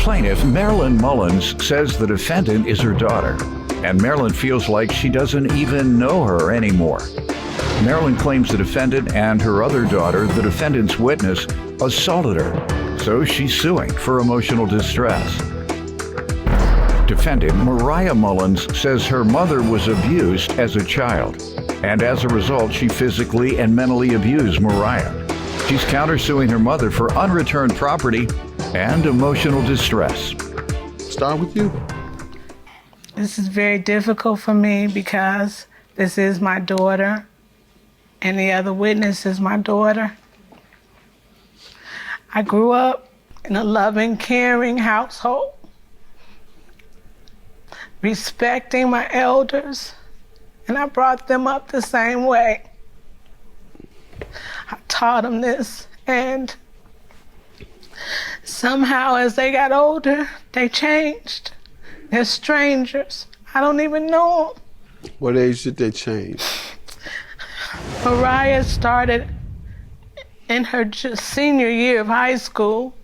Plaintiff, Marilyn Mullins, says the defendant is her daughter, and Marilyn feels like she doesn't even know her anymore. Marilyn claims the defendant and her other daughter, the defendant's witness, assaulted her, so she's suing for emotional distress. Defendant Mariah Mullins says her mother was abused as a child, and as a result, she physically and mentally abused Mariah. She's countersuing her mother for unreturned property and emotional distress. Start with you. This is very difficult for me because this is my daughter, and the other witness is my daughter. I grew up in a loving, caring household, respecting my elders, and I brought them up the same way. I taught them this, and somehow as they got older, they changed. They're strangers. I don't even know them. What age did they change? Mariah started in her senior year of high school.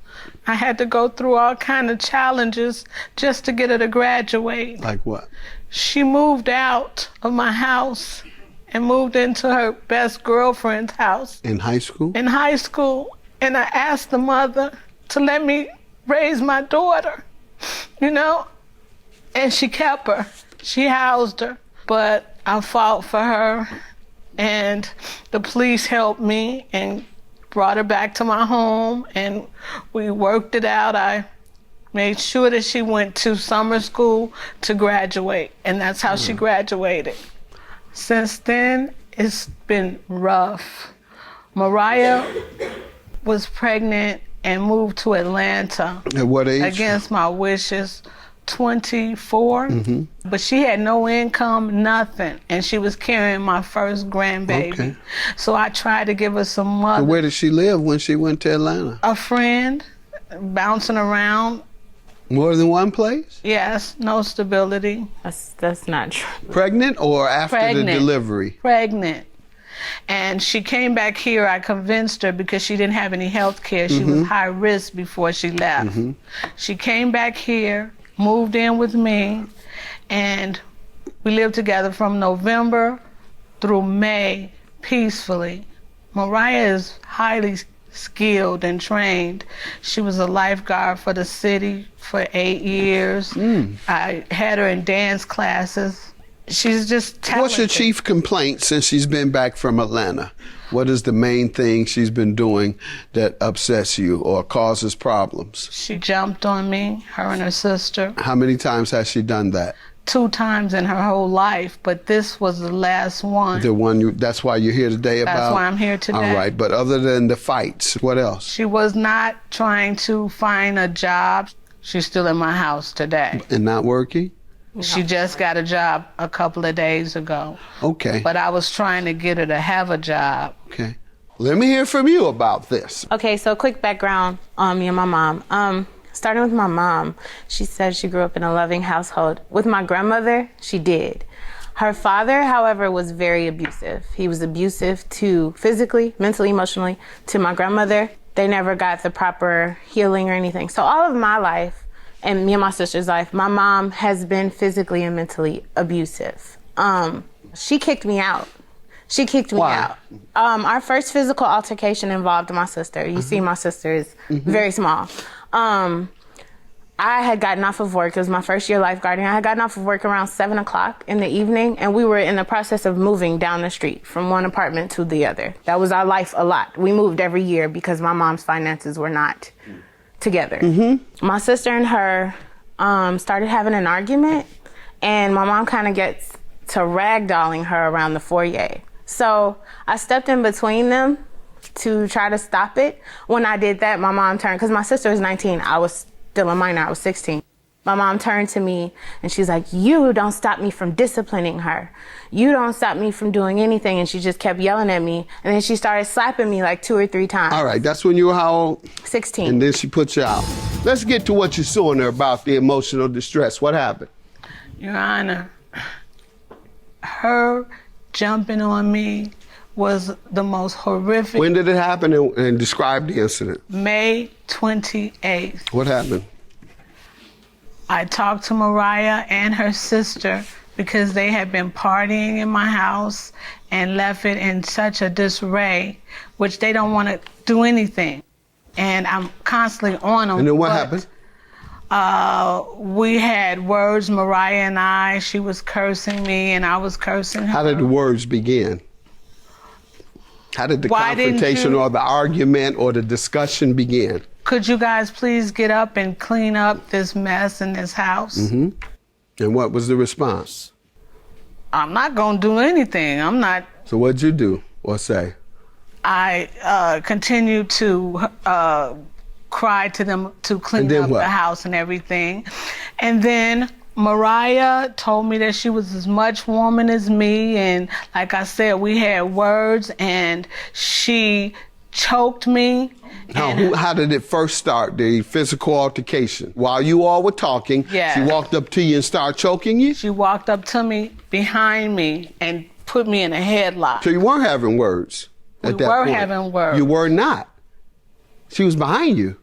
I had to go through all kinds of challenges just to get her to graduate. Like what? She moved out of my house and moved into her best girlfriend's house. In high school? In high school. And I asked the mother to let me raise my daughter, you know? And she kept her. She housed her. But I fought for her, and the police helped me and brought her back to my home, and we worked it out. I made sure that she went to summer school to graduate, and that's how she graduated. Since then, it's been rough. Mariah was pregnant and moved to Atlanta. At what age? Against my wishes. 24, but she had no income, nothing, and she was carrying my first grandbaby. Okay. So I tried to give her some mother. So where did she live when she went to Atlanta? A friend, bouncing around. More than one place? Yes, no stability. That's not true. Pregnant or after Pregnant. the delivery? Pregnant. And she came back here. I convinced her because she didn't have any health care. She was high risk before she left. She came back here, moved in with me, and we lived together from November through May peacefully. Mariah is highly skilled and trained. She was a lifeguard for the city for 8 years. I had her in dance classes. She's just talented. What's your chief complaint since she's been back from Atlanta? What is the main thing she's been doing that upsets you or causes problems? She jumped on me, her and her sister. How many times has she done that? 2 times in her whole life, but this was the last one. The one that's why you're here today about? That's why I'm here today. All right, but other than the fights, what else? She was not trying to find a job. She's still in my house today. And not working? She just got a job a couple of days ago. Okay. But I was trying to get her to have a job. Okay. Let me hear from you about this. Okay, so quick background on me and my mom. Starting with my mom, she said she grew up in a loving household. With my grandmother, she did. Her father, however, was very abusive. He was abusive to physically, mentally, emotionally, to my grandmother. They never got the proper healing or anything. So all of my life, and me and my sister's life, my mom has been physically and mentally abusive. She kicked me out. She kicked me out. Our first physical altercation involved my sister. You see, my sister is very small. I had gotten off of work. It was my first year lifeguarding. I had gotten off of work around 7 o'clock in the evening, and we were in the process of moving down the street from one apartment to the other. That was our life a lot. We moved every year because my mom's finances were not together. My sister and her started having an argument, and my mom kind of gets to ragdolling her around the foyer. So I stepped in between them to try to stop it. When I did that, my mom turned, because my sister was 19, I was still a minor, I was 16. My mom turned to me and she's like, "You don't stop me from disciplining her. You don't stop me from doing anything." And she just kept yelling at me. And then she started slapping me like 2 or 3 times. All right, that's when you were how old? 16. And then she put you out. Let's get to what you're suing her about, the emotional distress. What happened? Your Honor, her jumping on me was the most horrific. When did it happen, and describe the incident? May 28th. What happened? I talked to Mariah and her sister because they had been partying in my house and left it in such a disarray, which they don't want to do anything. And I'm constantly on them. And then what happened? We had words, Mariah and I. She was cursing me and I was cursing her. How did the words begin? How did the confrontation or the argument or the discussion begin? Could you guys please get up and clean up this mess in this house? Mm-hmm. And what was the response? I'm not going to do anything. I'm not. So what'd you do or say? I continued to cry to them to clean up the house and everything. And then Mariah told me that she was as much woman as me. And like I said, we had words and she choked me. How did it first start, the physical altercation? While you all were talking, yes. She walked up to you and started choking you? She walked up to me, behind me, and put me in a headlock. So you weren't having words at that point? We were having words. You were not? She was behind you?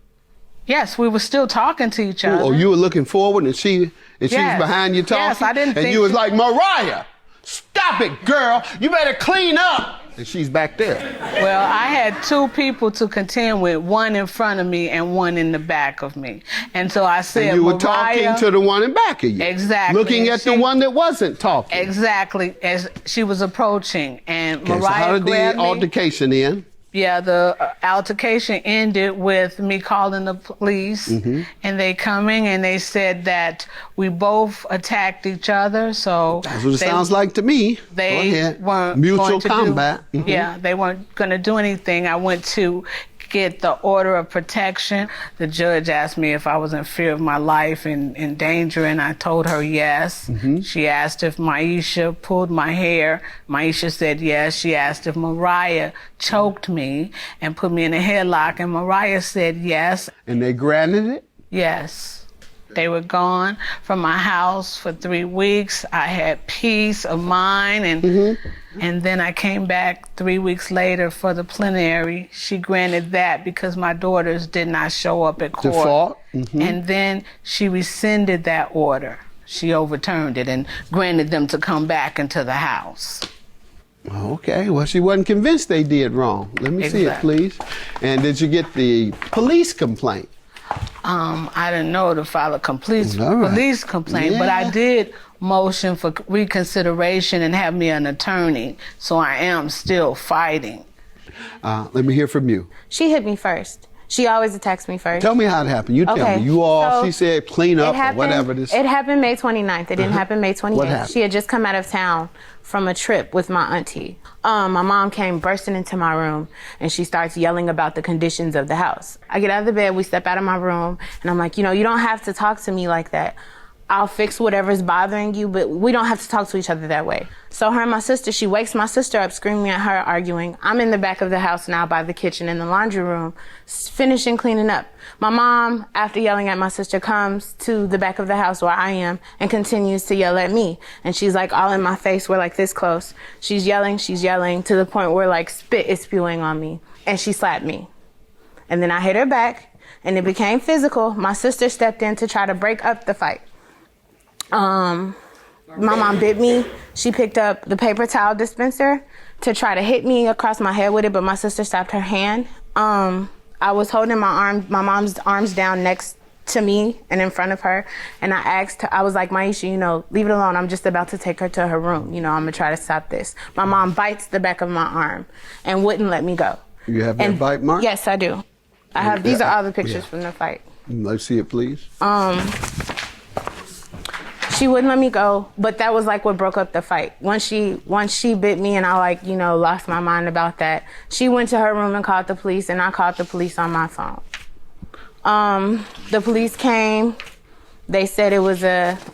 Yes, we were still talking to each other. Oh, you were looking forward and she was behind you talking? Yes, I didn't think... And you was like, Mariah, stop it, girl. You better clean up. And she's back there. Well, I had two people to contend with, one in front of me and one in the back of me. And so I said, and you were Mariah, talking to the one in back of you. Exactly. Looking at the one that wasn't talking. Exactly, as she was approaching. And Okay, Mariah so how did the altercation end? Yeah, the altercation ended with me calling the police, and they coming and they said that we both attacked each other. So that's what it sounds like to me. They weren't mutual combat. Yeah, they weren't going to do anything. I went to get the order of protection. The judge asked me if I was in fear of my life and in danger, and I told her yes. She asked if Maisha pulled my hair. Maisha said yes. She asked if Mariah choked me and put me in a headlock, and Mariah said yes. And they granted it? Yes. They were gone from my house for 3 weeks. I had peace of mind, and then I came back 3 weeks later for the plenary. She granted that because my daughters did not show up at court. Default? And then she rescinded that order. She overturned it and granted them to come back into the house. Okay, well, she wasn't convinced they did wrong. Let me see it, please. And did you get the police complaint? I didn't know to file a police complaint, but I did motion for reconsideration and have me an attorney, so I am still fighting. Let me hear from you. She hit me first. She always attacks me first. Tell me how it happened. You tell me. You all, she said clean up or whatever this. It happened May 29th. It didn't happen May 28th. What happened? She had just come out of town from a trip with my auntie. My mom came bursting into my room and she starts yelling about the conditions of the house. I get out of the bed, we step out of my room, and I'm like, you know, you don't have to talk to me like that. I'll fix whatever's bothering you, but we don't have to talk to each other that way. So her and my sister, she wakes my sister up screaming at her, arguing. I'm in the back of the house now by the kitchen in the laundry room, finishing cleaning up. My mom, after yelling at my sister, comes to the back of the house where I am and continues to yell at me. And she's like all in my face, we're like this close. She's yelling to the point where like spit is spewing on me. And she slapped me. And then I hit her back and it became physical. My sister stepped in to try to break up the fight. My mom bit me. She picked up the paper towel dispenser to try to hit me across my head with it, but my sister stopped her hand. I was holding my mom's arms down next to me and in front of her, and I asked her, I was like, Maisha, you know, leave it alone. I'm just about to take her to her room. You know, I'm gonna try to stop this. My mom bites the back of my arm and wouldn't let me go. You have that bite mark? Yes, I do. I have, these are all the pictures from the fight. Let's see it, please. She wouldn't let me go, but that was like what broke up the fight. Once she bit me and I like, you know, lost my mind about that, she went to her room and called the police, and I called the police on my phone. The police came. They said it was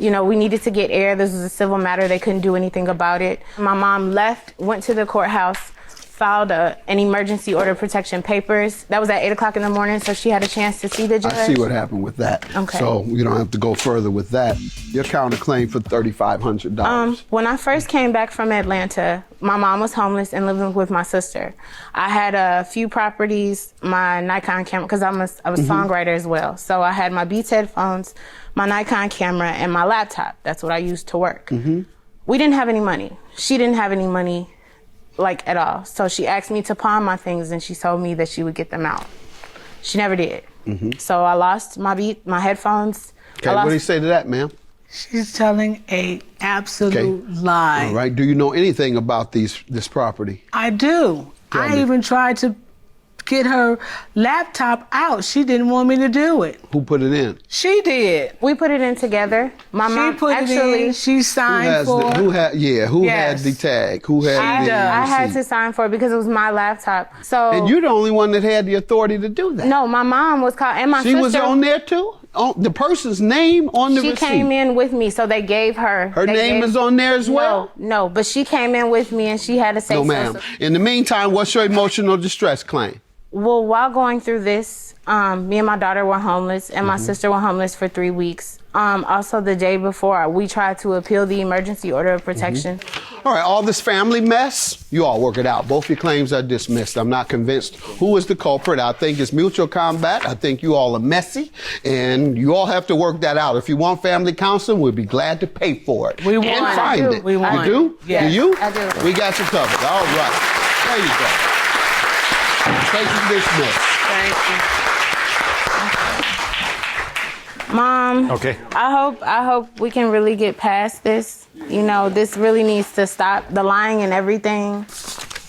we needed to get air. This was a civil matter. They couldn't do anything about it. My mom left, went to the courthouse, filed an emergency order of protection papers. That was at 8 o'clock in the morning, so she had a chance to see the judge. I see what happened with that. Okay. So you don't have to go further with that. Your counterclaim for $3,500. When I first came back from Atlanta, my mom was homeless and living with my sister. I had a few properties, my Nikon camera, because I'm a songwriter as well. So I had my Beats headphones, my Nikon camera, and my laptop. That's what I used to work. We didn't have any money. She didn't have any money, like, at all. So she asked me to pawn my things, and she told me that she would get them out. She never did. So I lost my headphones. Okay, what do you say to that, ma'am? She's telling a absolute lie. All right. Do you know anything about this property? I do. I even tried to get her laptop out. She didn't want me to do it. Who put it in? She did. We put it in together. My mom She put it in. She signed for it. Who had the tag? Who had I had to sign for it because it was my laptop. So And you're the only one that had the authority to do that. no, my mom was called, and my sister. She was on there too? On the person's name on the receipt? She came in with me, so they gave her. Her name is on there as well? No, but she came in with me and she had to say No, ma'am. In the meantime, what's your emotional distress claim? Well, while going through this, me and my daughter were homeless, and my sister were homeless for 3 weeks. Also, the day before, we tried to appeal the emergency order of protection. All right, all this family mess, you all work it out. Both your claims are dismissed. I'm not convinced who is the culprit. I think it's mutual combat. I think you all are messy, and you all have to work that out. If you want family counseling, we'll be glad to pay for it. We want. And find it. We want. You do? Yes. Do you? I do. We got you covered. All right. There you go. Case is dismissed. Thank you. Mom. Okay. I hope we can really get past this. You know, this really needs to stop. The lying and everything.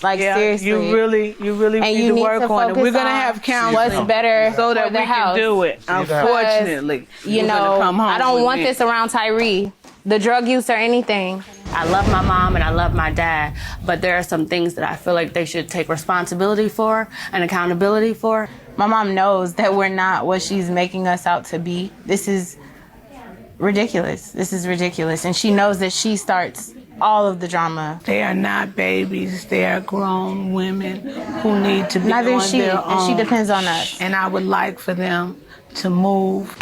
Like, seriously. You really And need you to need work to on it. focus We're gonna on have counseling what's better so that for the we house. can do it. Unfortunately, You we're know, gonna come home I don't with want me. this around Tyree. The drug use or anything. I love my mom and I love my dad, but there are some things that I feel like they should take responsibility for and accountability for. My mom knows that we're not what she's making us out to be. This is ridiculous. This is ridiculous. And she knows that she starts all of the drama. They are not babies. They are grown women who need to be Neither on is she, their and she own. depends on us. And I would like for them to move